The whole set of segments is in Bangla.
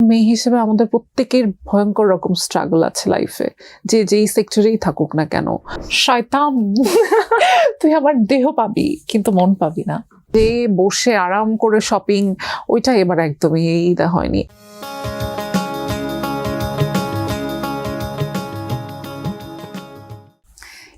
মেয়ে হিসেবে আমাদের প্রত্যেকের ভয়ঙ্কর রকম স্ট্রাগল আছে লাইফে, যে যেই সেক্টরেই থাকুক না কেন। শয়তান, তুই আমার দেহ পাবি কিন্তু মন পাবি না। যে বসে আরাম করে শপিং, ওইটা এবার একদমই ঈদে হয়নি।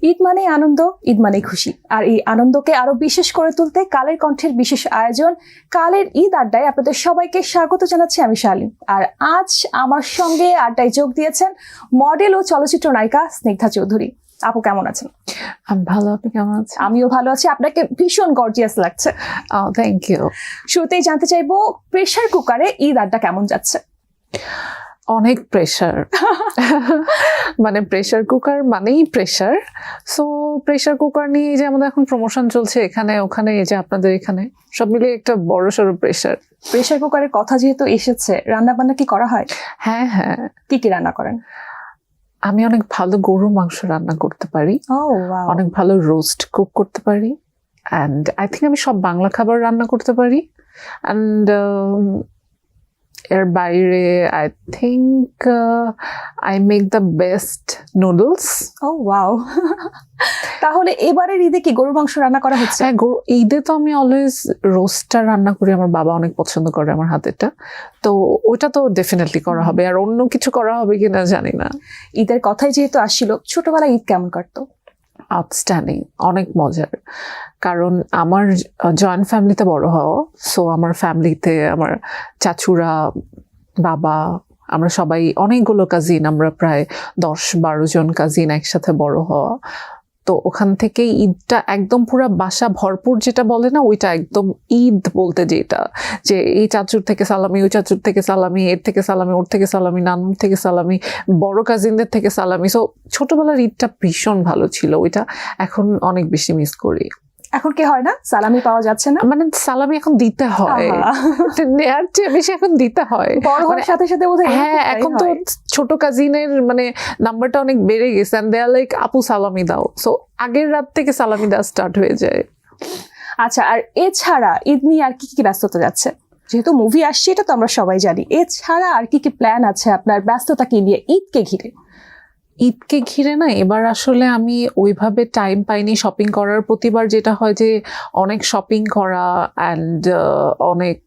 ঈদ মানে আনন্দ, ঈদ মানে খুশি, আর এই আনন্দকে আরো বিশেষ করে তুলতে কালের কণ্ঠের বিশেষ আয়োজন কালের ঈদ আড্ডায় আপনাদের সবাইকে স্বাগত জানাচ্ছি আমি শালীন। আর আজ আমার সঙ্গে আড্ডায় যোগ দিয়েছেন মডেল ও চলচ্চিত্র নায়িকা স্নিগ্ধা চৌধুরী। আপু কেমন আছেন? আমি ভালো, আপনি কেমন আছেন? আমিও ভালো আছি। আপনাকে ভীষণ গর্জিয়াস লাগছে। Thank you. শুরুতেই জানতে চাইবো, প্রেসার কুকারে ঈদ আড্ডা কেমন যাচ্ছে? অনেক প্রেশার। মানে প্রেশার কুকার মানেই প্রেশার। সো প্রেশার কুকার নিয়ে এই যে আমাদের এখন প্রমোশন চলছে এখানে ওখানে, এই যে আপনাদের এখানে, সব মিলিয়ে একটা বড় সড়ো প্রেশার। প্রেসার কুকারের কথা যেহেতু এসেছে, রান্না বান্না কি করা হয়? হ্যাঁ হ্যাঁ। কি রান্না করেন? আমি অনেক ভালো গরুর মাংস রান্না করতে পারি, অনেক ভালো রোস্ট কুক করতে পারি, অ্যান্ড আই থিঙ্ক আমি সব বাংলা খাবার রান্না করতে পারি। অ্যান্ড এর বাইরে I think I make the best noodles. Wow. তাহলে এবারের ঈদে কি গরুর মাংস রান্না করা হচ্ছে? হ্যাঁ, ঈদে তো আমি অলওয়েজ রোস্টটা রান্না করি, আমার বাবা অনেক পছন্দ করে আমার হাতেরটা, তো ওটা তো ডেফিনেটলি করা হবে। আর অন্য কিছু করা হবে কিনা জানি না। ঈদের কথাই যেহেতু আসছিল, ছোটবেলায় ঈদ কেমন কাটতো? আউটস্ট্যান্ডিং, অনেক মজার। কারণ আমার জয়েন্ট ফ্যামিলিতে বড় হওয়া, সো আমার ফ্যামিলিতে আমার চাচুরা, বাবা, আমরা সবাই অনেকগুলো কাজিন, আমরা প্রায় 10-12 জন কাজিন একসাথে বড় হওয়া। তো ওখান থেকে ঈদটা একদম পুরো বাসা ভরপুর, যেটা বলে না, ওইটা একদম ঈদ বলতে যেটা, যে এই চাচুর থেকে সালামি, ওই চাচুর থেকে সালামি, এর থেকে সালামি, ওর থেকে সালামি, নানুর থেকে সালামি, বড় কাজিনদের থেকে সালামি। সো ছোটবেলার ঈদটা ভীষণ ভালো ছিল, ওইটা এখন অনেক বেশি মিস করি। এখন কি হয় না, সালামি পাওয়া যাচ্ছে না? মানে সালামি এখন দিতে হয়, নেয়ার চেয়ে বেশি এখন দিতে হয়। বড় হওয়ার সাথে সাথে হ্যাঁ, এখন তো ছোট কাজিনের মানে নাম্বারটা অনেক বেড়ে গেছে, এন্ড দে আর লাইক আপু সালামি দাও। সো আগের রাত থেকে সালামি দেওয়া স্টার্ট হয়ে যায়। আচ্ছা, আর এছাড়া ঈদ নিয়ে আর কি কি ব্যস্ততা যাচ্ছে? যেহেতু মুভি আসছে, এটা তো আমরা সবাই জানি। এছাড়া আর কি কি প্ল্যান আছে আপনার ব্যস্ততা কি নিয়ে ঈদকে ঘিরে? ঈদকে ঘিরে না, এবার আসলে আমি ওইভাবে টাইম পাইনি শপিং করার। প্রতিবার যেটা হয় যে অনেক শপিং করা, অ্যান্ড অনেক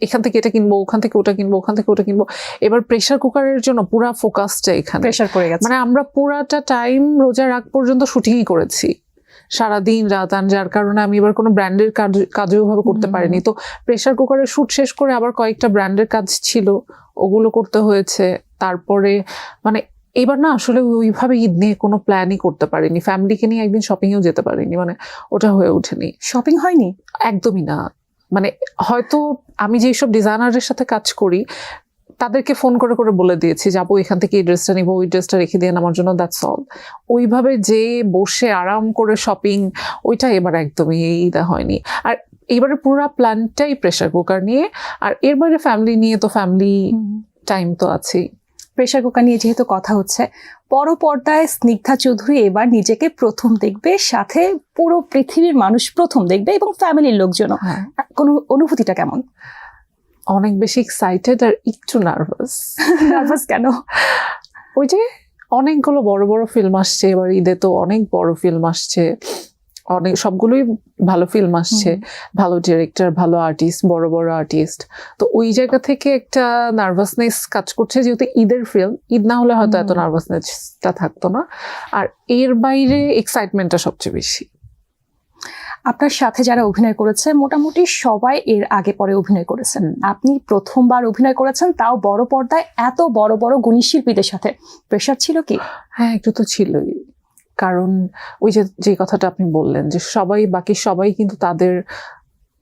এখান থেকে এটা কিনবো, ওখান থেকে ওটা কিনবো, ওখান থেকে ওটা কিনবো। এবার প্রেশার কুকারের জন্য পুরা ফোকাসটা এখানে প্রেশার পড়ে গেছে। মানে আমরা পুরাটা টাইম রোজার আগ পর্যন্ত শুটিংই করেছি, সারাদিন রাত। যার কারণে আমি এবার কোনো ব্র্যান্ডের কাজও ওইভাবে করতে পারিনি। তো প্রেশার কুকারের শুট শেষ করে আবার কয়েকটা ব্র্যান্ডের কাজ ছিল, ওগুলো করতে হয়েছে। তারপরে মানে এবার না আসলে ওইভাবে ঈদ নিয়ে কোনো প্ল্যানই করতে পারিনি, ফ্যামিলিকে নিয়ে একদিন শপিংয়েও যেতে পারিনি, মানে ওটা হয়ে ওঠেনি। শপিং হয়নি একদমই না। মানে হয়তো আমি যেসব ডিজাইনারের সাথে কাজ করি তাদেরকে ফোন করে করে বলে দিয়েছি, যাবো এখান থেকে এই ড্রেসটা নিবো, ওই ড্রেসটা রেখে দিয়ে আমার জন্য, দ্যাটস অল। ওইভাবে যে বসে আরাম করে শপিং, ওইটা এবার একদমই ঈদে হয়নি। আর এবারে পুরো প্ল্যানটাই প্রেশার কুকার নিয়ে। আর এর বাইরে ফ্যামিলি নিয়ে তো ফ্যামিলি টাইম তো আছেই। প্রেশার কুকার নিয়ে যেহেতু কথা হচ্ছে, বড় পর্দায় স্নিগ্ধা চৌধুরী এবার নিজেকে প্রথম দেখবে, সাথে পুরো পৃথিবীর মানুষ প্রথম দেখবে, এবং ফ্যামিলির লোকজনও। কোন অনুভূতিটা কেমন? অনেক বেশি এক্সাইটেড আর একটু নার্ভাস। নার্ভাস কেন? ওই যে অনেকগুলো বড় বড় ফিল্ম আসছে এবার ঈদে, তো অনেক বড় ফিল্ম আসছে, অনেক সবগুলোই ভালো ফিল্ম আসছে, ভালো ডিরেক্টর, ভালো আর্টিস্ট, বড় বড় আর্টিস্ট। তো ওই জায়গা থেকে একটা নার্ভাসনেস কাজ করছে, যেহেতু ঈদের ফিল্ম, ঈদ না হলে হয়তো এত নার্ভাসনেসটা থাকতো না। আর এর বাইরে এক্সাইটমেন্টটা সবচেয়ে বেশি। আপনার সাথে যারা অভিনয় করেছে মোটামুটি সবাই এর আগে পরে অভিনয় করেছেন, আপনি প্রথমবার অভিনয় করেছেন, তাও বড় পর্দায় এত বড় বড় গুণী শিল্পীদের সাথে। প্রেশার ছিল কি? হ্যাঁ, একটু তো ছিলই। কারণ ওই যে কথাটা আপনি বললেন, যে বাকি সবাই কিন্তু তাদের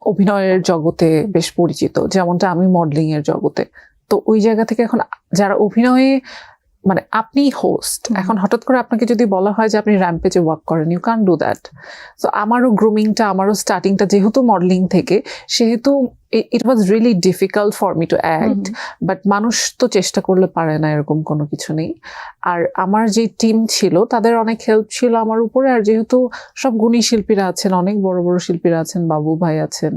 অভিনয়ের জগতে বেশ পরিচিত, যেমনটা আমি মডেলিং এর জগতে। তো ওই জায়গা থেকে এখন যারা অভিনয়ে, মানে আপনি হোস্ট, এখন হঠাৎ করে আপনাকে যদি বলা হয় যে আপনি র্যাম্পেজে ওয়ার্ক করেন, you can do that. So আমারও গ্রুমিংটা, আমারও স্টার্টিংটা যেহেতু মডেলিং থেকে, সেহেতু it was really difficult for me to act. But মানুষ তো চেষ্টা করলে পারে না, এরকম কোনো কিছু নেই। আর আমার যে টিম ছিল তাদের অনেক হেল্প ছিল আমার উপরে। আর যেহেতু সব গুণী শিল্পীরা আছেন, অনেক বড় বড় শিল্পীরা আছেন, বাবু ভাই আছেন,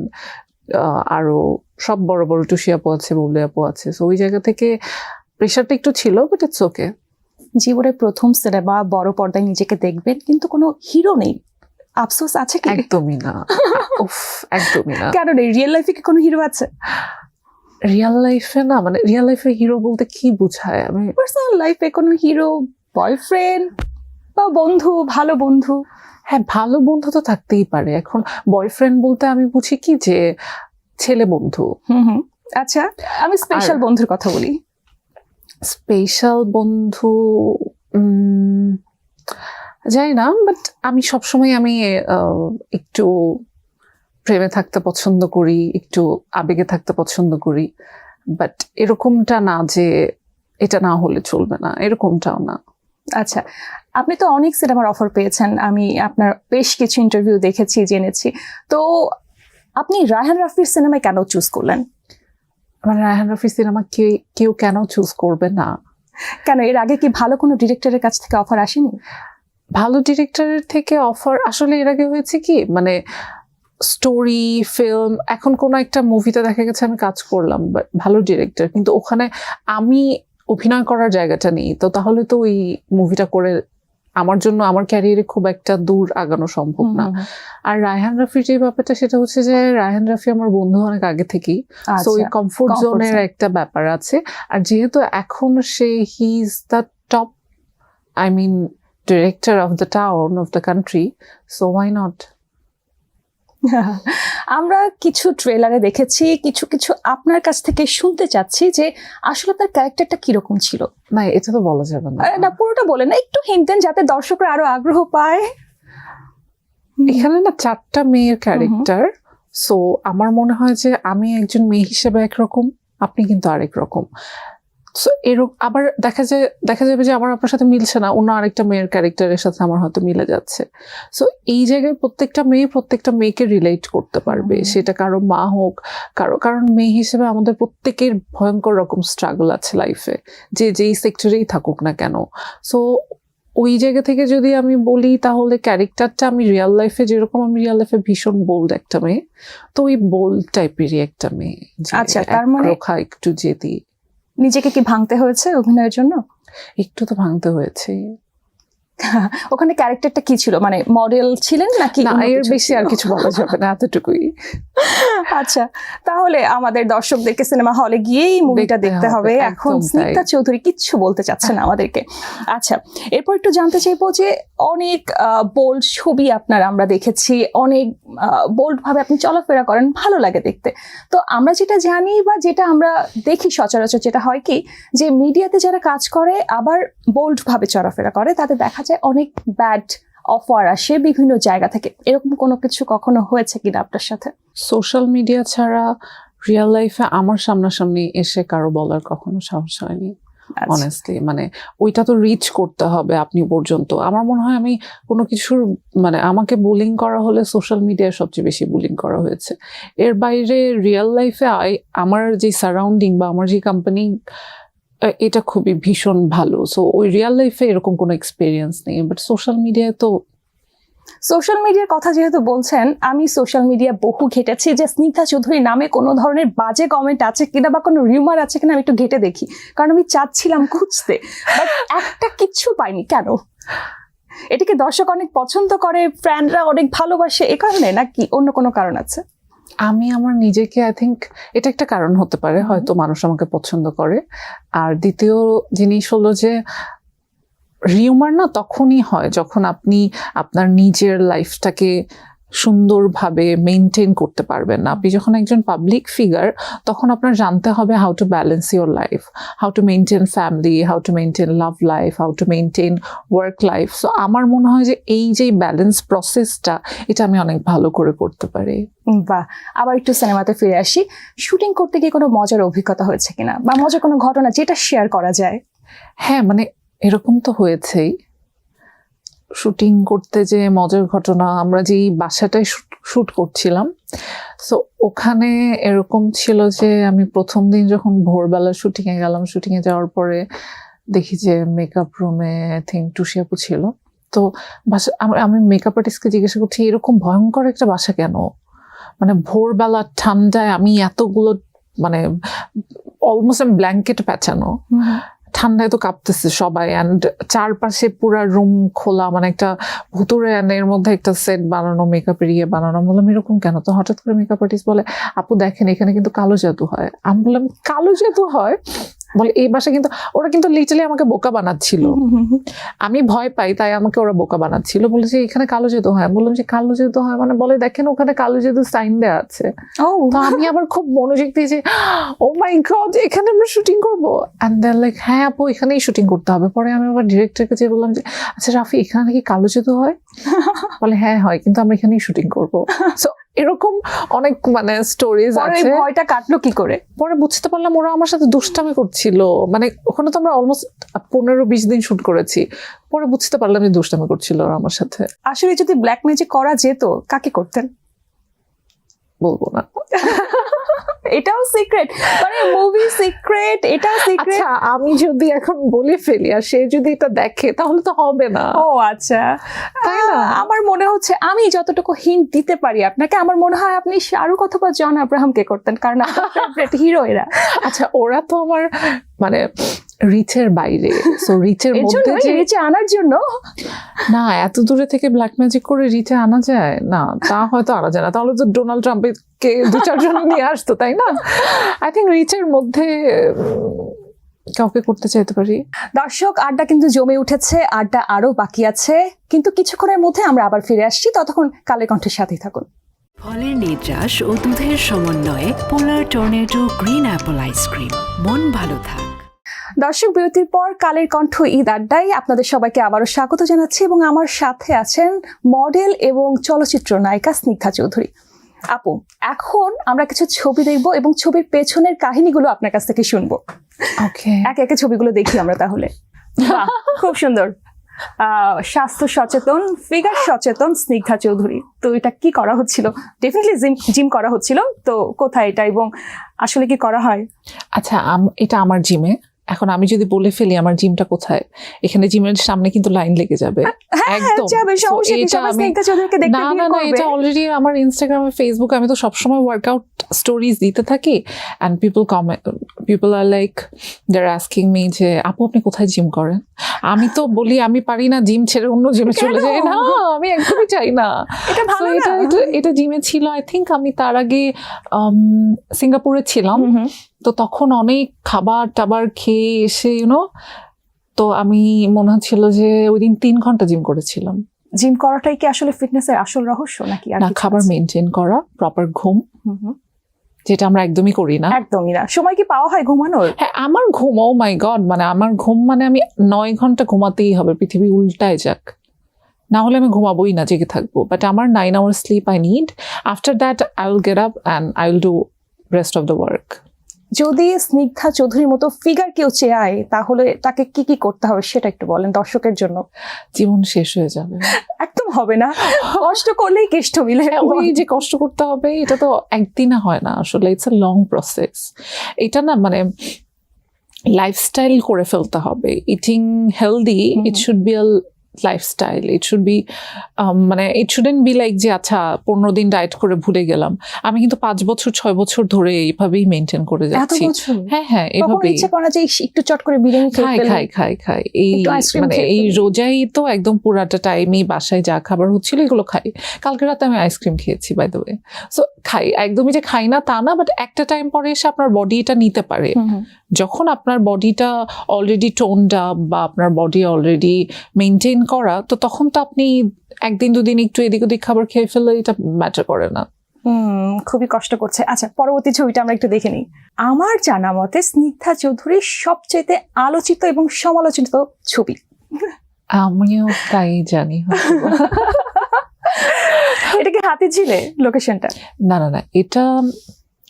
আরো সব বড় বড় টুসি আপু আছে, বুবলি আপু আছে, সো ওই জায়গা থেকে প্রেশারটা একটু ছিল, বাট ইটস ওকে। জীবনের প্রথম সিনেমা, বড় পর্দায় নিজেকে দেখবেন, কিন্তু কোনো হিরো নেই, আফসোস আছে কি? একদমই না, উফ, একদমই না। কেন নেই? রিয়েল লাইফে কি কোনো হিরো আছে? রিয়েল লাইফে না, মানে রিয়েল লাইফে হিরো বলতে কি বোঝায়? আমি পার্সোনাল লাইফে কোনো হিরো, বয়ফ্রেন্ড বা বন্ধু, ভালো বন্ধু? হ্যাঁ, ভালো বন্ধু তো থাকতেই পারে। এখন বয়ফ্রেন্ড বলতে আমি বুঝি কি, যে ছেলে বন্ধু। হুম। আচ্ছা, আমি স্পেশাল বন্ধুর কথা বলি। স্পেশাল বন্ধু জানি না, বাট আমি সবসময় একটু প্রেমে থাকতে পছন্দ করি, একটু আবেগে থাকতে পছন্দ করি, বাট এরকমটা না যে এটা না হলে চলবে না, এরকমটাও না। আচ্ছা, আপনি তো অনেক সিনেমার অফার পেয়েছেন, আমি আপনার বেশ কিছু ইন্টারভিউ দেখেছি, জেনেছি। তো আপনি রায়হান রাফির সিনেমায় কেন চুজ করলেন? মানে রায়হান রাফি সিনেমা কেউ কেন চুজ করবে না? কেন, এর আগে কি ভালো কোনো ডিরেক্টরের কাছ থেকে অফার আসেনি? ভালো ডিরেক্টরের থেকে অফার আসলে এর আগে হয়েছে কি, মানে স্টোরি ফিল্ম, এখন কোনো একটা মুভিতে দেখা গেছে আমি কাজ করলাম, বাট ভালো ডিরেক্টর, কিন্তু ওখানে আমি অভিনয় করার জায়গাটা নেই, তো তাহলে তো ওই মুভিটা করে আমার জন্য আমার ক্যারিয়ারে খুব একটা দূর আগানো সম্ভব না। আর রায়হান রাফির যে ব্যাপারটা, সেটা হচ্ছে যে রায়হান রাফি আমার বন্ধু অনেক আগে থেকেই, তো ওই কমফোর্ট জোনের একটা ব্যাপার আছে। আর যেহেতু এখন he is the top, I mean director of the town of the country, so why not. আমরা কিছু ট্রেলারে দেখেছি, কিছু কিছু আপনার কাছ থেকে শুনতে চাচ্ছি যে আসলে আপনার ক্যারেক্টারটা কিরকম ছিল। না, এটা তো বলা যাবে না। না, পুরোটা বলেন না, একটু হিন্ট দেন যাতে দর্শকরা আরো আগ্রহ পায়। এখানে না 4টা মেয়ের ক্যারেক্টার, সো আমার মনে হয় যে আমি একজন মেয়ে হিসেবে একরকম, আপনি কিন্তু আরেক রকম। সো এরকম আবার দেখা যাবে যে আমার আপনার সাথে মিলছে না, অন্য আরেকটা মেয়ের ক্যারেক্টারের সাথে আমার হয়তো মিলে যাচ্ছে। সো এই জায়গায় প্রত্যেকটা মেয়েকে রিলেট করতে পারবে, সেটা কারো মা হোক, কারণ মেয়ে হিসেবে আমাদের প্রত্যেকের ভয়ঙ্কর রকম স্ট্রাগল আছে লাইফে, যেই সেক্টরেই থাকুক না কেন। সো ওই জায়গা থেকে যদি আমি বলি, তাহলে ক্যারেক্টারটা আমি রিয়েল লাইফে ভীষণ বোল্ড একটা মেয়ে, তো ওই বোল্ড টাইপেরই একটা মেয়ে। আচ্ছা, তার মানে একটু জেদি। নিজেকে কি ভাঙতে হয়েছে অভিনয়ের জন্য? একটু তো ভাঙতে হয়েছে। ওখানে ক্যারেক্টারটা কি ছিল, মানে মডেল ছিলেন নাকি? না, এর বেশি আর কিছু বলা যাবে না, এতটুকুই। আচ্ছা, তাহলে আমাদের দর্শকদেরকে সিনেমা হলে গিয়েই মুভিটা দেখতে হবে। এখন স্নিগ্ধা চৌধুরী কিচ্ছু বলতে চাচ্ছেন আমাদেরকে। আচ্ছা, এরপর একটু জানতে চাইবো যে অনেক বোল্ড ছবি আমরা দেখেছি, অনেক বোল্ড ভাবে আপনি চলাফেরা করেন, ভালো লাগে দেখতে। তো আমরা যেটা জানি বা যেটা আমরা দেখি সচরাচর, যেটা হয় কি, যে মিডিয়াতে যারা কাজ করে আবার বোল্ড ভাবে চলাফেরা করে, তাদের দেখা যায় অনেক ব্যাড অফার আসে বিভিন্ন জায়গা থেকে। এরকম কোনো কিছু কখনো হয়েছে কিনা আপনার সাথে? সোশ্যাল মিডিয়া ছাড়া রিয়েল লাইফে আমার সামনাসামনি এসে কারো বলার কখনো সাহস হয়নি, অনেস্টলি। মানে ওইটা তো রিচ করতে হবে আপনি পর্যন্ত। আমার মনে হয় আমি কোনো কিছুর, মানে আমাকে বুলিং করা হলে সোশ্যাল মিডিয়ায় সবচেয়ে বেশি বুলিং করা হয়েছে। এর বাইরে রিয়েল লাইফে আমার যে সারাউন্ডিং বা আমার যে কোম্পানি, এটা খুবই ভীষণ ভালো। সো ওই রিয়েল লাইফে এরকম কোনো এক্সপিরিয়েন্স নেই, বাট সোশ্যাল মিডিয়ায় তো। সোশ্যাল মিডিয়ার কথা যেহেতু বলছেন, আমি সোশ্যাল মিডিয়া বহু ঘেটেছি যে স্নিগ্ধা চৌধুরীর নামে কোনো ধরনের বাজে কমেন্ট আছে কিনা বা কোনো রিউমার আছে কিনা আমি একটু ঘেটে দেখি, কারণ আমি চাচ্ছিলাম খুঁজতে, বাট একটা কিচ্ছু পাইনি। কেন? এটাকে দর্শক অনেক পছন্দ করে, ফ্যানরা অনেক ভালোবাসে, এ কারণে নাকি অন্য কোনো কারণ আছে? আমি আমার নিজেকে, আই থিঙ্ক এটা একটা কারণ হতে পারে, হয়তো মানুষ আমাকে পছন্দ করে। আর দ্বিতীয় জিনিস হলো যে রিউমার না তখনই হয় যখন আপনি আপনার নিজের লাইফটাকে সুন্দরভাবে মেনটেন করতে পারবেন না। আপনি যখন একজন পাবলিক ফিগার, তখন আপনার জানতে হবে how to balance your life, how to maintain family, how to maintain love life, how to maintain work life. So আমার মনে হয় যে এই যে ব্যালেন্স প্রসেসটা, এটা আমি অনেক ভালো করে করতে পারি। বাহ, আবার একটু সিনেমাতে ফিরে আসি। শুটিং করতে গিয়ে কোনো মজার অভিজ্ঞতা হয়েছে কিনা, বা মজার কোনো ঘটনা যেটা শেয়ার করা যায়? হ্যাঁ, মানে এরকম তো হয়েছেই। শুটিং করতে যে মজার ঘটনা, আমরা যেই বাসাটায় শুট করছিলাম, সো ওখানে এরকম ছিল যে আমি প্রথম দিন যখন ভোরবেলা শুটিংয়ে গেলাম, শুটিংয়ে যাওয়ার পরে দেখি যে মেকআপ রুমে আই থিঙ্ক টুসি আপু ছিল। তো বাসা, আমি মেকআপ আর্টিস্টকে জিজ্ঞাসা করছি এরকম ভয়ঙ্কর একটা বাসা কেন, মানে ভোরবেলা ঠান্ডায় আমি এতগুলো মানে অলমোস্ট আমি ব্ল্যাঙ্কেট পেঁচানো, ঠান্ডায় তো কাঁপতেছে সবাই, অ্যান্ড চারপাশে পুরা রুম খোলা, মানে একটা ভুতুরে এর মধ্যে একটা সেট বানানো, মেকআপের বানানো। বললাম এরকম কেন? তো হঠাৎ করে মেকআপ আর্টিস্ট বলে আপু দেখেন এখানে কিন্তু কালো জাদু হয়। আমি বললাম কালো জাদু হয়? বলে এই বাসায় কিন্তু ওরা কিন্তু লিটারালি আমাকে বোকা বানাচ্ছিল। আমি ভয় পাই তাই আমাকে ওরা বোকা বানাচ্ছিল, বলে যে এখানে কালো জাদু হয়। বললাম যে কালো জাদু হয় মানে? বলে দেখেন ওখানে কালো জাদু সাইন দেওয়া আছে। তো আমি আবার খুব মনোযোগ দিয়েছি, ও মাই গড এখানে আমরা শুটিং করবো। অ্যান্ড দেন লাইক হ্যাঁ আপু এখানেই শুটিং করতে হবে। পরে আমি আবার ডিরেক্টরকে যে বললাম যে আচ্ছা রাফি এখানে নাকি কালো জাদু হয়? বলে হ্যাঁ হয়, কিন্তু আমরা এখানেই শুটিং করবো। সো এরকম অনেক মানে স্টোরিজ আছে। ভয়টা কাটলো কি করে? পরে বুঝতে পারলাম ওরা আমার সাথে দুষ্টামি করছিল, মানে ওখানে তো আমরা অলমোস্ট 15-20 দিন শুট করেছি। পরে বুঝতে পারলাম যে দুষ্টামি করছিল ওরা আমার সাথে। আসলে যদি ব্ল্যাক ম্যাজিক করা যেত কাকে করতেন? বলবো না। এটাও সিক্রেট, মানে মুভি সিক্রেট, এটাও সিক্রেট। আচ্ছা আমি যদি এখন বলে ফেলি আর সে যদি এটা দেখে তাহলে তো হবে না। ও আচ্ছা, তাই না? আমার মনে হচ্ছে আমি যতটুকু হিন্ট দিতে পারি আপনাকে, আমার মনে হয় আপনি শাহরুখ অথবা জন আব্রাহামকে করতেন, কারণ আপনার ফেভারিট হিরো এরা। আচ্ছা ওরা তো আমার মানে রিচের বাইরে, সো রিচের এর মধ্যে জন্য যে রিচে আনার জন্য না এত দূরে থেকে ব্ল্যাক ম্যাজিক করে রিচে আনা যায় না, তা হয়তো আনা যায় না। তাহলে তো ডোনাল্ড ট্রাম্পকে 2-4 জন নিয়ে আসতো, তাই না? আই থিঙ্ক রিচের মধ্যে কাউকে করতে চাইতে পারি। দর্শক আড্ডা কিন্তু জমে উঠেছে, আড্ডা আরো বাকি আছে, কিন্তু কিছুক্ষণের মধ্যে আমরা আবার ফিরে আসছি। ততক্ষণ কালের কণ্ঠের সাথেই থাকুন। ফলের নির্যাস ও দুধের সমন্বয়ে পোলার টর্নেডো গ্রিন অ্যাপল আইসক্রিম। মন ভালো থাক। দর্শক বিরতির পর কালের কণ্ঠ ঈদ আড্ডায় আপনাদের সবাইকে আবারও স্বাগত জানাচ্ছি, এবং আমার সাথে আছেন মডেল এবং চলচ্চিত্র নায়িকা স্নিগ্ধা চৌধুরী। আপু, এখন আমরা কিছু ছবি দেখবো এবং ছবির পেছনের কাহিনীগুলো আপনার কাছ থেকে শুনবো। ওকে, একে একে ছবিগুলো দেখি আমরা তাহলে। বাহ, খুব সুন্দর। স্বাস্থ্য সচেতন, ফিগার সচেতন স্নিগ্ধা চৌধুরী। তো এটা কি করা হচ্ছিল? ডেফিনেটলি জিম করা হচ্ছিল, তো কোথায় এটা এবং আসলে কি করা হয়? আচ্ছা এটা আমার জিমে। এখন আমি যদি বলে ফেলি আমার জিমটা কোথায়, এখানে জিমের সামনে কিন্তু লাইন লেগে যাবে একদম। So এটা আমি না না না এটা অলরেডি আমার ইনস্টাগ্রামে ফেসবুক আমি তো সবসময় ওয়ার্কআউট স্টোরিজ দিতে থাকি, and people are like they are asking me যে আপু আপনি কোথায় জিম করেন? আমি তো বলি আমি পারি না, জিম ছেড়ে অন্য জিমে চলে যাই। না আমি একদমই চাই না। এটা জিমে ছিল। আই থিঙ্ক আমি তার আগে সিঙ্গাপুরে ছিলাম, তো তখন অনেক খাবার টাবার খেয়ে এসে তো আমি মনে হচ্ছিল যে ওই দিন 3 ঘন্টা জিম করেছিলাম। জিম করাটাই কি আসলে ফিটনেসের আসল রহস্য নাকি? না, খাবার মেনটেন করা, প্রপার ঘুম, যেটা আমরা একদমই করি না। একদমই না। সময় কি পাওয়া হয় ঘুমানোর? হ্যাঁ আমার ঘুম, ও মাই গড, মানে আমার ঘুম মানে আমি 9 ঘন্টা ঘুমাতেই হবে, পৃথিবী উল্টায় যাক, না হলে আমি ঘুমাবোই না, জেগে থাকবো। বাট আমার 9 hours sleep I need. After that I will get up and I will do rest of the work. যদি স্নিগ্ধা চৌধুরীর মতো ফিগার কেউ চায় তাহলে তাকে কি কি করতে হবে সেটা একটু বলেন দর্শকের জন্য। জীবন শেষ হয়ে যাবে। একদম হবে না, কষ্ট করলেই কেষ্ট মিলে। ওই যে কষ্ট করতে হবে এটা তো একদিনে হয় না, আসলে ইটস আ লং প্রসেস। এটা না মানে লাইফস্টাইল করে ফেলতে হবে। Eating healthy, it should be a lifestyle. It should be মানে ইট শুডেন্ট বি লাইক যে আচ্ছা 15 দিন ডায়েট করে ভুলে গেলাম। আমি কিন্তু 5 বছর 6 বছর ধরে এইভাবেই মেনটেন করে যাচ্ছি। হ্যাঁ হ্যাঁ এইভাবেই। ইচ্ছে করে যে একটু চট করে বিরিয়ানি খাই এই মানে এই রোজাই তো একদম পুরাটা টাইমই বাসায় যা খাবার হচ্ছিল এগুলো খাই। কালকে রাতে আমি আইসক্রিম খেয়েছি বাই দ্য ওয়ে। সো খাই, একদমই যে খাই না তা না, বাট একটা টাইম পরে এসে আপনার বডি এটা নিতে পারে। যখন আপনার বডিটা অলরেডি টোনড আপ বা আপনার বডি অলরেডি মেনটেন করা, তো তখন তো আপনি 1 দিন 2 দিন একটু এদিক ওদিক খাবার খেয়ে ফেললে এটা ম্যাটার করে না। খুবই কষ্ট করছে। আচ্ছা পরবর্তী ছবিটা আমরা একটু দেখে নিই। আমার জানা মতে স্নিগ্ধা চৌধুরীর সবচেয়ে আলোচিত এবং সমালোচিত ছবি। আমিও তাই জানি। এটা কি হাতিঝিলে লোকেশনটা? না না না, এটা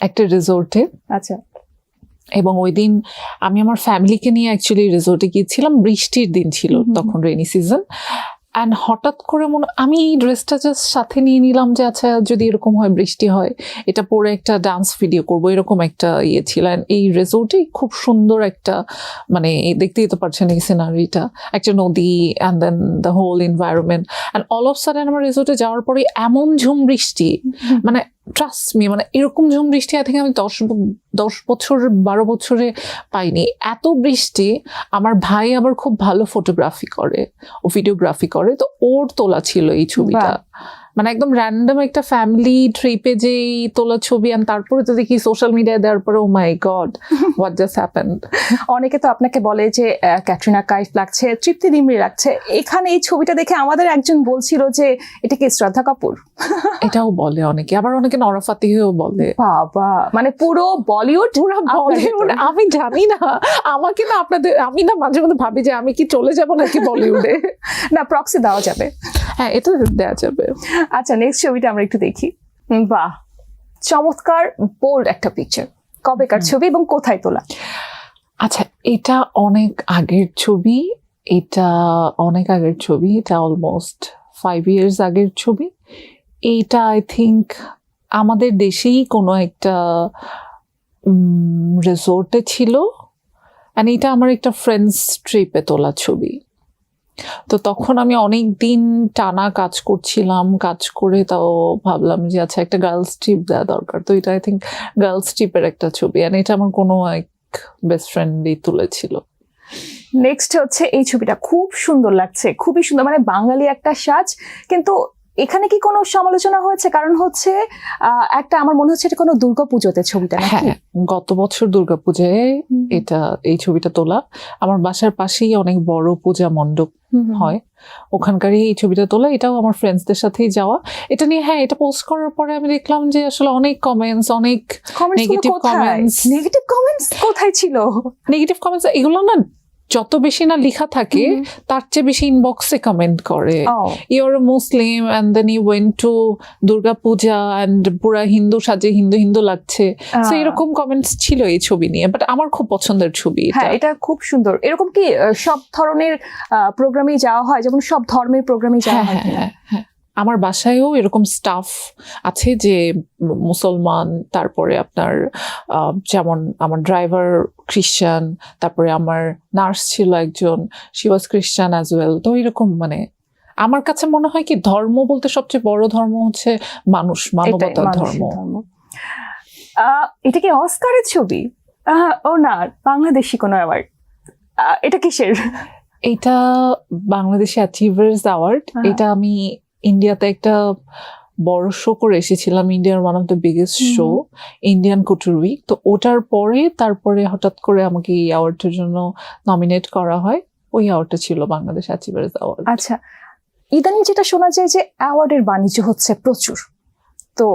একটা রিসোর্টে। আচ্ছা। এবং ওই দিন আমি আমার ফ্যামিলিকে নিয়ে অ্যাকচুয়ালি রিসোর্টে গিয়েছিলাম, বৃষ্টির দিন ছিল তখন, রেইনি সিজন। অ্যান্ড হঠাৎ করে আমি এই ড্রেসটা জাস্ট সাথে নিয়ে নিলাম যে আচ্ছা যদি এরকম হয়, বৃষ্টি হয়, এটা পরে একটা ডান্স ভিডিও করবো, এরকম একটা ইয়ে ছিল। অ্যান্ড এই রিসোর্টে খুব সুন্দর একটা মানে দেখতেই তো পারছেন এই সিনারিটা, একটা নদী and then the whole environment. And all of sudden আমার রিসোর্টে যাওয়ার পরে এমন ঝুম বৃষ্টি, মানে ট্রাস্ট মি, মানে এরকম ঝুম বৃষ্টি আই থিঙ্ক আমি 10 বছর 12 বছরে পাইনি। এত বৃষ্টি। আমার ভাই আবার খুব ভালো ফটোগ্রাফি করে, ও ভিডিওগ্রাফি করে, তো ওর তোলা ছিল এই ছবিটা। মানে একদম র্যান্ডম একটা ফ্যামিলি ট্রিপে যেই তোলা ছবি, আর তারপরে তো দেখি সোশ্যাল মিডিয়ায় দেওয়ার পরে ও মাই গড হোয়াট জাস্ট হ্যাপেন্ড। অনেকে তো আপনাকে বলে যে ক্যাটরিনা কাইফ লাগছে, তৃপ্তি ডিমরি লাগছে। এখানে এই ছবিটা দেখে আমাদের একজন বলছিল যে এটা কি শ্রদ্ধা কাপুর? এটাও বলে অনেকে, আবার অনেকে নরা ফাতেহিও বলে। বাবা, মানে পুরো বলিউড। বলিউড আমি জানি না, আমাকে না আপনাদের, আমি না মাঝে মধ্যে ভাবি যে আমি কি চলে যাব নাকি বলিউডে। না, প্রক্সি দেওয়া যাবে। হ্যাঁ, এটা দেওয়া যাবে। আচ্ছা, নেক্সট ছবিটা আমরা একটু দেখি। বাহ, চমৎকার বোল্ড একটা পিকচার। কবেকার ছবি এবং কোথায় তোলা? আচ্ছা, এটা অনেক আগের ছবি, এটা অলমোস্ট 5 years আগের ছবি। এইটা আই থিঙ্ক আমাদের দেশেই কোনো একটা রিসোর্টে ছিল, অ্যান্ড এটা আমার একটা ফ্রেন্ডস ট্রিপে তোলা ছবি। তো তখন আমি অনেক দিন টানা কাজ করছিলাম, কাজ করে তাও ভাবলাম যে আচ্ছা একটা গার্লস ট্রিপ দেওয়া দরকার। তো এটা আই থিঙ্ক গার্লস ট্রিপের একটা ছবি, অ্যান্ড এটা আমার কোনো এক বেস্ট ফ্রেন্ডই তুলেছিল। নেক্সট হচ্ছে এই ছবিটা, খুব সুন্দর লাগছে, খুবই সুন্দর, মানে বাঙালি একটা সাজ। কিন্তু এখানে কি কোনো সমালোচনা হয়েছে? কারণ হচ্ছে একটা, আমার মনে হচ্ছে এটা কোনো দুর্গাপুজোতে ছবিটা নাকি? হ্যাঁ, গত বছর দুর্গাপূজায় এই ছবিটা তোলা। আমার বাসার পাশেই অনেক বড় পূজা মণ্ডপ হয়, ওখানকারই এই ছবিটা তোলা। এটাও আমার ফ্রেন্ডসদের সাথেই যাওয়া। এটা নিয়ে এটা পোস্ট করার পরে আমি দেখলাম যে আসলে অনেক কমেন্টস, অনেক নেগেটিভ কমেন্টস কোথায় ছিল? নেগেটিভ কমেন্টস এগুলো না যত বেশি না লেখা থাকে তার চেয়ে বেশি ইনবক্সে কমেন্ট করে, you're a Muslim and then you went to Durga Puja and পুরা হিন্দু সাজে হিন্দু লাগছে। তো এরকম কমেন্টস ছিল এই ছবি নিয়ে, বাট আমার খুব পছন্দের ছবি। হ্যাঁ, এটা খুব সুন্দর। এরকম কি সব ধরনের প্রোগ্রামে যাওয়া হয়, যেমন সব ধর্মের প্রোগ্রামে যাওয়া হয়? হ্যাঁ, আমার বাসায়ও এরকম স্টাফ আছে যে মুসলমান, তারপরে আপনার যেমন আমার ড্রাইভার খ্রিস্টান, তারপরে আমার নার্স ছিল একজন, শি ওয়াজ খ্রিস্টান অ্যাজ ওয়েল। তো এরকম মানে আমার কাছে মনে হয় কি ধর্ম বলতে সবচেয়ে বড় ধর্ম হচ্ছে মানবতার ধর্ম। এটা কি অস্কারের ছবি? ও না, বাংলাদেশি কোনো অ্যাওয়ার্ড। এটা কিসের? এটা বাংলাদেশি অ্যাচিভার্স অ্যাওয়ার্ড। এটা আমি ইন্ডিয়াতে একটা বড় শো করে এসেছিলাম, ইন্ডিয়ার one of the biggest show, Indian couture week. তো ওটার তারপরে হঠাৎ করে আমাকে এই অ্যাওয়ার্ডের জন্য নমিনেট করা হয়। ওই অ্যাওয়ার্ডটা ছিল বাংলাদেশ অ্যাচিভার্স অ্যাওয়ার্ড। আচ্ছা, ইদানিং যেটা শোনা যায় যে অ্যাওয়ার্ডের বাণিজ্য হচ্ছে প্রচুর, তো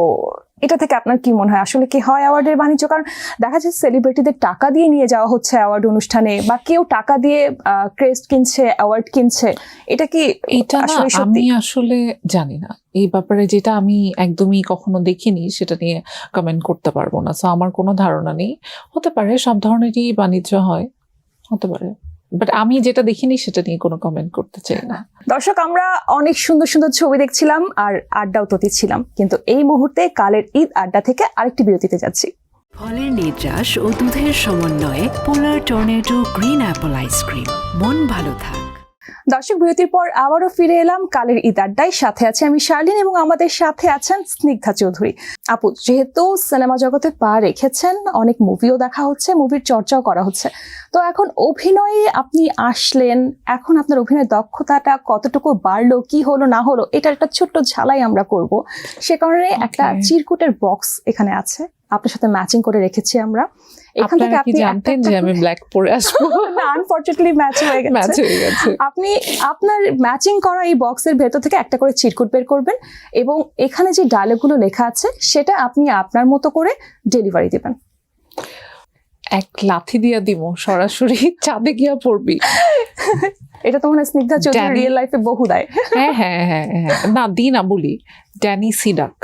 এটা থেকে আপনার কি মনে হয়, আসলে কি হয় অ্যাওয়ার্ডের বাণিজ্য? কারণ দেখা যাচ্ছে সেলিব্রিটিদের টাকা দিয়ে নিয়ে যাওয়া হচ্ছে অ্যাওয়ার্ড অনুষ্ঠানে, বা কেউ টাকা দিয়ে ক্রেস্ট কিনছে, অ্যাওয়ার্ড কিনছে। এটা কি আমি আসলে জানি না এই ব্যাপারে, যেটা আমি একদমই কখনো দেখিনি সেটা নিয়ে কমেন্ট করতে পারবো না। সো আমার কোনো ধারণা নেই। হতে পারে সব ধরনেরই বাণিজ্য হয়, হতে পারে, বাট আমি যেটা দেখিনি সেটা নিয়ে কোনো কমেন্ট করতে চাই না। দর্শক, আমরা অনেক সুন্দর সুন্দর ছবি দেখছিলাম আর আড্ডাও ছিলাম, কিন্তু এই মুহূর্তে কালের ঈদ আড্ডা থেকে আরেকটি বিরতিতে যাচ্ছি। ফলের নির্যাস ও দুধের সমন্বয়ে পোলার টর্নেডো গ্রিন অ্যাপল আইসক্রিম। মন ভালো থাক। দর্শক, বিরতির পর আবারও ফিরে এলাম কালের ঈদ আড্ডায়। সাথে আছে আমি শার্লিন এবং আমাদের সাথে আছেন স্নিগ্ধা চৌধুরী। আপু, যেহেতু সিনেমা জগতে পা রেখেছেন, অনেক মুভিও দেখা হচ্ছে, মুভির চর্চাও করা হচ্ছে, তো এখন অভিনয়ে আপনি আসলেন, এখন আপনার অভিনয় দক্ষতাটা কতটুকু বাড়লো, কি হলো না হলো, এটার একটা ছোট্ট ঝালাই আমরা করব। সে কারণে একটা চিরকুটের বক্স এখানে আছে, আপনার সাথে ম্যাচিং করে রেখেছি আমরা। এখান থেকে আপনি জানতেন যে আমি ব্ল্যাক পরে আসবো? না, আনফরচুনেটলি ম্যাচ হয়ে গেছে। আপনি আপনার ম্যাচিং করা এই বক্সের ভেতর থেকে একটা করে চিরকুট বের করবেন এবং এখানে যে ডায়লগগুলো লেখা আছে সেটা আপনি আপনার মতো করে ডেলিভারি দেবেন। এক লাথি দিয়া দিব, সরাসরি চাঁদে গিয়া পড়বি। এটা তো মনে হয় স্নিগ্ধা চৌধুরী রিয়েল লাইফে বহু দেয়। হ্যাঁ, না দি না বলি, ড্যানি সিডাক,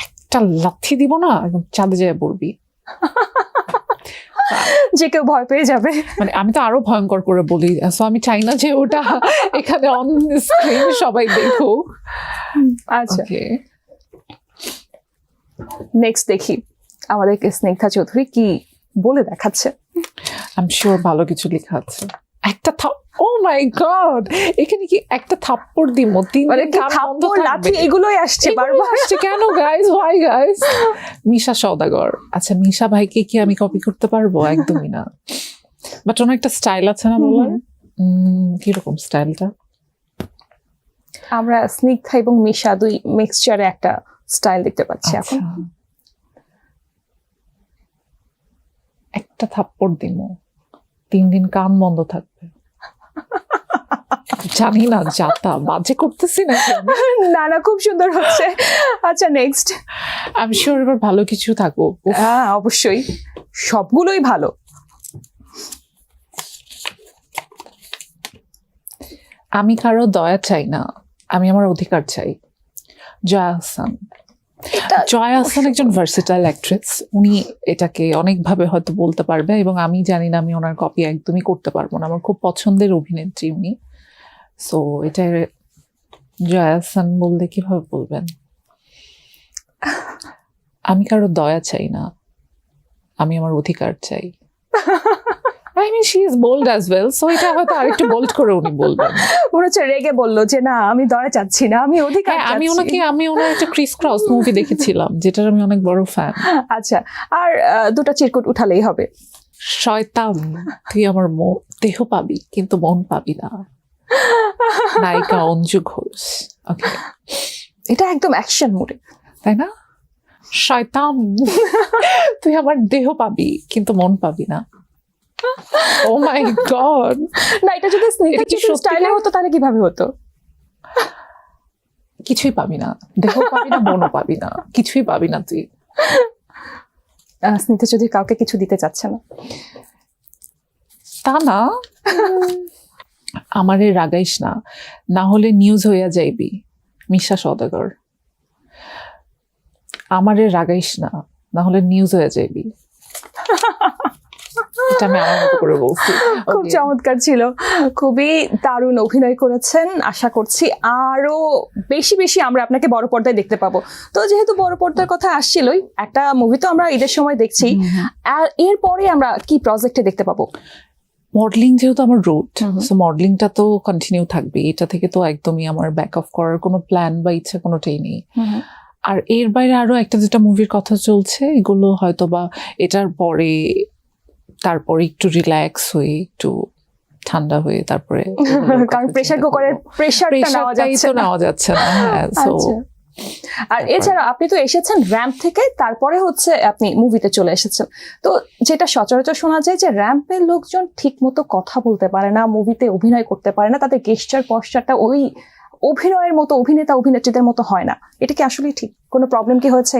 একটা লাথি দিব না, একদম চাঁদে যায় পড়বি, যে কেউ ভয় পেয়ে যাবে। মানে আমি তো আরো ভয়ঙ্কর করে বলি, সো আমি চাই না যে ওটা এখানে অন স্ক্রিন সবাই দেখুক। আচ্ছা, নেক্সট দেখি আমাদেরকে স্নিগ্ধা চৌধুরী কি বলে দেখাচ্ছে। আই এম শিওর ভালো কিছু লেখা আছে। একটা ও মাই গড, এখানে কি একটা থাপ্পড় দিব? মানে কি থাপ্পড় লাথি এগুলোই আসছে বারবার। আসছে কেন guys? Why guys? Misha Saudagar, আচ্ছা মিশা ভাইকে কি আমি কপি করতে পারবো? একদমই না। বাট ওনার একটা স্টাইল আছে না বলার। কিরকম স্টাইলটা? আমরা স্নিগ্ধা এবং মিশা দুই মিক্সচারে একটা স্টাইল দেখতে পাচ্ছি এখন। আচ্ছা, একটা থাপ্পড় দিব, 3 দিন কান বন্ধ থাকবে। জানি না যাতা বাজে করতেছি না। না না, খুব সুন্দর হচ্ছে। আচ্ছা নেক্সট। আমি শিওর এবার ভালো কিছু থাকুক। হ্যাঁ অবশ্যই, সবগুলোই ভালো। আমি কারো দয়া চাই না, আমি আমার অধিকার চাই। জয়া আহসান। জয়া আহসান একজন ভার্সেটাইল অ্যাক্ট্রেস। উনি এটাকে অনেকভাবে হয়তো বলতে পারবে এবং আমি জানি না, আমি ওনার কপি একদমই করতে পারবো না। আমার খুব পছন্দের অভিনেত্রী উনি। সো এটা জয়া আহসান বললে কিভাবে বলবেন? আমি কারো দয়া চাই না, আমি আমার অধিকার চাই। I mean, she is bold as well, so এটা হয়তো আরেকটু বোল্ড করে উনি বলবেন। মনে হচ্ছে রেগে বললো যে না আমি দয়া চাচ্ছি না, আমি অধিকার হ্যাঁ, চাচ্ছি। আমি ওনার একটা ক্রিস ক্রস মুভি দেখেছিলাম, যেটার আমি অনেক বড় ফ্যান। আচ্ছা, আর দুটো চিরকুট উঠালেই হবে। শয়তান, তুই আমার দেহ পাবি কিন্তু মন পাবি না। নায়িকা অঞ্জু ঘোষ। ওকে, এটা একদম অ্যাকশন মোডে, তাই না? শয়তান, তুই আমার দেহ পাবি কিন্তু মন পাবি না। ও মাই গড। না এটা যদি এটা কি সত্যি স্টাইলে না? হতো তাহলে কিভাবে হতো? কিছুই পাবি না, দেহ পাবি না, মনও পাবি না, কিছুই পাবি না তুই। স্নিগ্ধা যদি কাউকে কিছু দিতে চাচ্ছে না, তা না, আমারে রাগাইস না, না হলে নিউজ হইয়া যাইবি। মিশা সওদাগর। আমারে রাগাইস না, না হলে নিউজ হয়ে যাইবি। এটা আমি আমার মতো করে বলছি। খুব Okay. চমৎকার ছিল, খুবই দারুণ অভিনয় করেছেন। আশা করছি আরো বেশি বেশি আমরা আপনাকে বড় পর্দায় দেখতে পাবো। তো যেহেতু বড় পর্দার কথা আসছিলই, একটা মুভি তো আমরা ঈদের সময় দেখছি, আর এরপরে আমরা কি প্রজেক্টে দেখতে পাবো? মডেলিং যেহেতু আমার রুট, সো মডেলিংটা তো কন্টিনিউ থাকবে। এটা থেকে তো একদমই আমার ব্যাক অফ করার কোনো প্ল্যান বা ইচ্ছা কোনোটাই নেই। আর এর বাইরে আরো একটা যেটা মুভির কথা চলছে, এগুলো হয়তো বা এটার পরে, তারপরে একটু রিল্যাক্স হয়ে, একটু ঠান্ডা হয়ে তারপরে কারণ প্রেসার কুকারের প্রেসারটা নেওয়া যাচ্ছে না। নেওয়া যাচ্ছে না। হ্যাঁ, সো আচ্ছা। আর এছাড়া আপনি তো এসেছেন র্যাম্প থেকে, তারপরে হচ্ছে আপনি মুভিতে চলে এসেছেন। তো যেটা সচরাচর শোনা যায় যে র্যাম্পের লোকজন ঠিক মতো কথা বলতে পারে না, মুভিতে অভিনয় করতে পারে না, তাদের গেস্টার পশ্চারটা ওই অভিনয়ের মতো অভিনেতা অভিনেত্রীদের মতো হয় না। এটা কি আসলে ঠিক? কোনো প্রবলেম কি হয়েছে?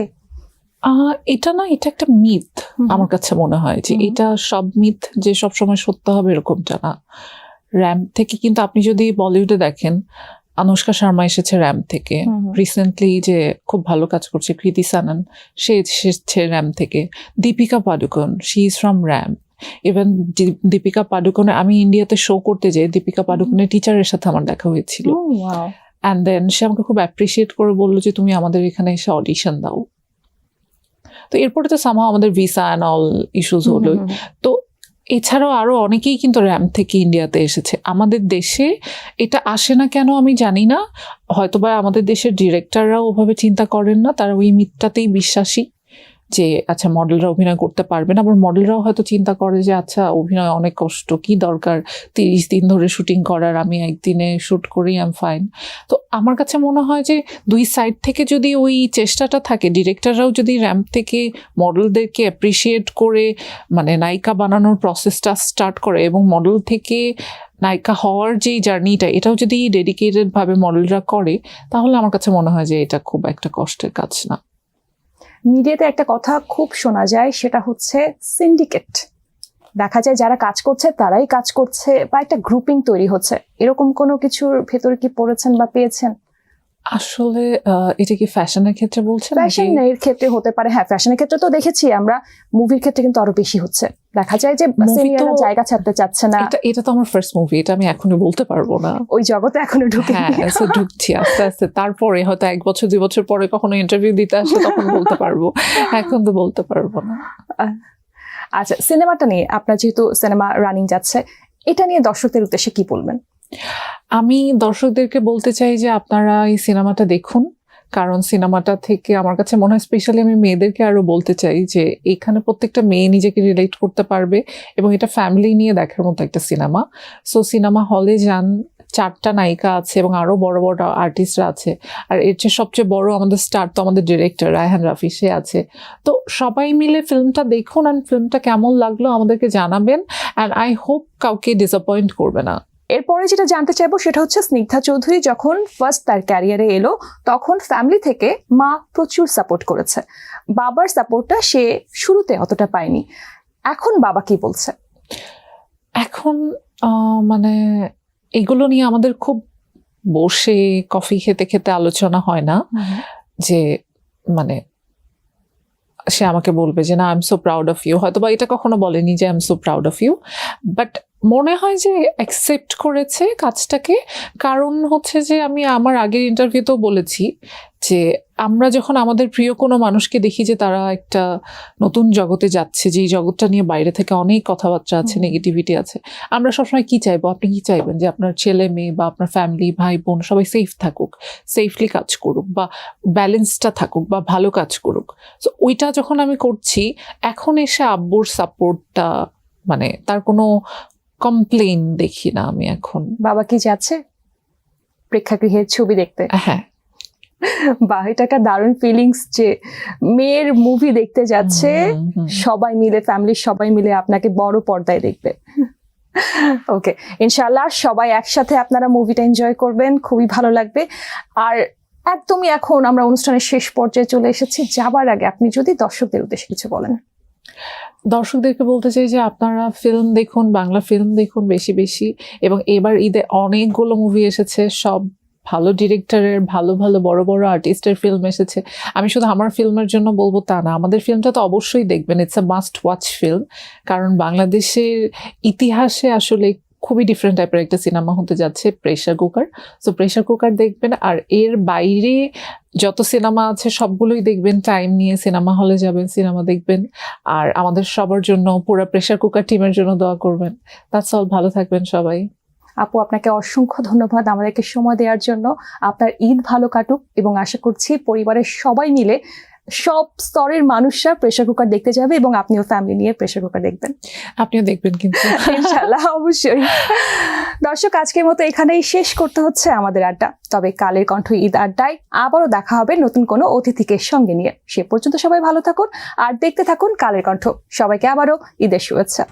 এটা না, এটা একটা মিথ। আমার কাছে মনে হয় যে এটা সব মিথ যে সব সময় সত্য হবে এরকমটা না। র্যাম্প থেকে কিন্তু আপনি যদি বলিউডে দেখেন, আনুষ্কা শর্মা এসেছে র্যাম্প থেকে। রিসেন্টলি যে খুব ভালো কাজ করছে কৃতি সানন, সে এসেছে র্যাম্প থেকে। Deepika Padukone, she is from ramp. Even Deepika পাডুকোনে, আমি ইন্ডিয়াতে শো করতে যাই, দীপিকা পাডুকোনের টিচারের সাথে আমার দেখা হয়েছিল। অ্যান্ড দেন সে আমাকে খুব অ্যাপ্রিসিয়েট করে বললো যে তুমি আমাদের এখানে এসে অডিশন দাও। তো এরপরে তো সামহাও আমাদের ভিসা অ্যান্ড অল ইস্যুস হলো। তো এছাড়াও আরো অনেকেই কিন্তু র্যাম্প থেকে ইন্ডিয়াতে এসেছে। আমাদের দেশে এটা আসে না কেন আমি জানি না, হয়তোবা আমাদের দেশের ডিরেক্টররাও ওভাবে চিন্তা করেন না, তারা ওই মিথটাতেই বিশ্বাসী যে আচ্ছা মডেলরা অভিনয় করতে পারবে না। আবার মডেলরাও হয়তো চিন্তা করে যে আচ্ছা অভিনয় অনেক কষ্ট, কি দরকার 30 দিন ধরে শুটিং করার, আমি একদিনে শুট করি, আই এম ফাইন। তো আমার কাছে মনে হয় যে দুই সাইড থেকে যদি ওই চেষ্টাটা থাকে, ডিরেক্টররাও যদি র্যাম্প থেকে মডেলদেরকে অ্যাপ্রিসিয়েট করে মানে নায়িকা বানানোর প্রসেসটা স্টার্ট করে, এবং মডেল থেকে নায়িকা হওয়ার যে জার্নিটা এটাও যদি ডেডিকেটেড ভাবে মডেলরা করে, তাহলে আমার কাছে মনে হয় যে এটা খুব একটা কষ্টের কাজ না। মিডিয়াতে একটা কথা খুব শোনা যায়, সেটা হচ্ছে সিন্ডিকেট। দেখা যায় যারা কাজ করছে তারাই কাজ করছে, বা একটা গ্রুপিং তৈরি হচ্ছে। এরকম কোনো কিছুর ভেতরে কি পড়েছেন বা পেয়েছেন? আসলে এটা কি ফ্যাশনের ক্ষেত্রে বলছেন? ফ্যাশনের ক্ষেত্রে হতে পারে, হ্যাঁ ফ্যাশনের ক্ষেত্রে তো দেখেছি আমরা, মুভির ক্ষেত্রে কিন্তু আরো বেশি হচ্ছে। দেখা যায় যে সিনিয়ররা জায়গা ছাড়তে চাচ্ছে না। এটা তো আমার ফার্স্ট মুভি, এটা আমি এখনো বলতে পারবো না। ওই জগতে এখনো ঢুকে হ্যাঁ, ঢুকছি আস্তে আস্তে। তারপরে হয়তো 1 বছর 2 বছর পরে কখনো ইন্টারভিউ দিতে আসলে তখন বলতে পারবো, এখন তো বলতে পারবো না। আচ্ছা, সিনেমাটা নিয়ে, আপনার যেহেতু সিনেমা রানিং যাচ্ছে, এটা নিয়ে দর্শকদের উদ্দেশ্যে কি বলবেন? আমি দর্শকদেরকে বলতে চাই যে আপনারা এই সিনেমাটা দেখুন, কারণ সিনেমাটা থেকে আমার কাছে মনে হয়, স্পেশালি আমি মেয়েদেরকে আরো বলতে চাই যে এখানে প্রত্যেকটা মেয়ে নিজেকে রিলেট করতে পারবে এবং এটা ফ্যামিলি নিয়ে দেখার মতো একটা সিনেমা। সো সিনেমা হলে যান, 4টা নায়িকা আছে এবং আরো বড় বড় আর্টিস্টরা আছে। আর এর চেয়ে সবচেয়ে বড় আমাদের স্টার তো আমাদের ডিরেক্টর রায়হান রাফি, সে আছে। তো সবাই মিলে ফিল্মটা দেখুন, অ্যান্ড ফিল্মটা কেমন লাগলো আমাদেরকে জানাবেন, অ্যান্ড আই হোপ কাউকে ডিসঅ্যাপয়েন্ট করবে না। এরপরে যেটা জানতে চাইবো সেটা হচ্ছে, স্নিগ্ধা চৌধুরী যখন ফার্স্ট তার ক্যারিয়ারে এলো তখন ফ্যামিলি থেকে মা প্রচুর সাপোর্ট করেছে, বাবার সাপোর্টটা সে শুরুতে অতটা পায়নি। এখন বাবা কি বলছে? এখন মানে এগুলো নিয়ে আমাদের খুব বসে কফি খেতে খেতে আলোচনা হয় না যে মানে সে আমাকে বলবে যে না I am so proud of you, হয়তো বা এটা কখনো বলেনি যে I am so proud of you, but মনে হয় যে অ্যাকসেপ্ট করেছে কাজটাকে। কারণ হচ্ছে যে আমি আমার আগের ইন্টারভিউতেও বলেছি যে আমরা যখন আমাদের প্রিয় কোনো মানুষকে দেখি যে তারা একটা নতুন জগতে যাচ্ছে, যেই জগৎটা নিয়ে বাইরে থেকে অনেক কথাবার্তা আছে, নেগেটিভিটি আছে, আমরা সবসময় কি চাইবো? আপনি কি চাইবেন যে আপনার ছেলে মেয়ে বা আপনার ফ্যামিলি ভাই বোন সবাই সেফ থাকুক, সেফলি কাজ করুক, বা ব্যালেন্সটা থাকুক, বা ভালো কাজ করুক। সো ওইটা যখন আমি করছি, এখন এসে আব্বুর সাপোর্টটা মানে তার কোনো কমপ্লেইন দেখি না আমি এখন। বাবা কি যাচ্ছে প্রেক্ষাগৃহের ছবি দেখতে? হ্যাঁ, বাহ, এটা একটা দারুণ ফিলিংস যে মেয়ের মুভি দেখতে যাচ্ছে, সবাই মিলে, ফ্যামিলির সবাই মিলে আপনাকে বড় পর্দায় দেখবে। ওকে, ইনশাআল্লাহ সবাই একসাথে আপনারা মুভিটা এনজয় করবেন, খুবই ভালো লাগবে। আর একদমই এখন আমরা অনুষ্ঠানের শেষ পর্যায়ে চলে এসেছি, যাবার আগে আপনি যদি দর্শকদের উদ্দেশ্যে কিছু বলেন। দর্শকদেরকে বলতে চাই যে আপনারা ফিল্ম দেখুন, বাংলা ফিল্ম দেখুন বেশি বেশি, এবং এবার ঈদে অনেকগুলো মুভি এসেছে, সব ভালো ডিরেক্টরের, ভালো ভালো বড় বড় আর্টিস্টের ফিল্ম এসেছে। আমি শুধু আমার ফিল্মের জন্য বলবো তা না, আমাদের ফিল্মটা তো অবশ্যই দেখবেন, it's a must watch film. কারণ বাংলাদেশের ইতিহাসে আসলে খুবই ডিফারেন্ট টাইপের একটা সিনেমা হতে যাচ্ছে, pressure cooker. So pressure cooker দেখবেন, আর এর বাইরে যত সিনেমা আছে সবগুলোই দেখবেন, টাইম নিয়ে সিনেমা হলে যাবেন, সিনেমা দেখবেন। আর আমাদের সবার জন্য, পুরো প্রেসার কুকার টিমের জন্য দোয়া করবেন। দ্যাটস অল, ভালো থাকবেন সবাই। আপু, আপনাকে অসংখ্য ধন্যবাদ আমাদেরকে সময় দেওয়ার জন্য। আপনার ঈদ ভালো কাটুক এবং আশা করছি পরিবারের সবাই মিলে, সব স্তরের মানুষরা প্রেসার কুকার দেখতে যাবে এবং আপনিও ফ্যামিলি নিয়ে প্রেসার কুকার দেখবেন। আপনিও দেখবেন কিন্তু। ইনশাআল্লাহ, অবশ্যই। দর্শক, আজকের মতো এখানেই শেষ করতে হচ্ছে আমাদের আড্ডা। তবে কালের কণ্ঠ ঈদ আড্ডায় আবারও দেখা হবে নতুন কোনো অতিথিকে সঙ্গে নিয়ে। সে পর্যন্ত সবাই ভালো থাকুন আর দেখতে থাকুন কালের কণ্ঠ। সবাইকে আবারও ঈদের শুভেচ্ছা।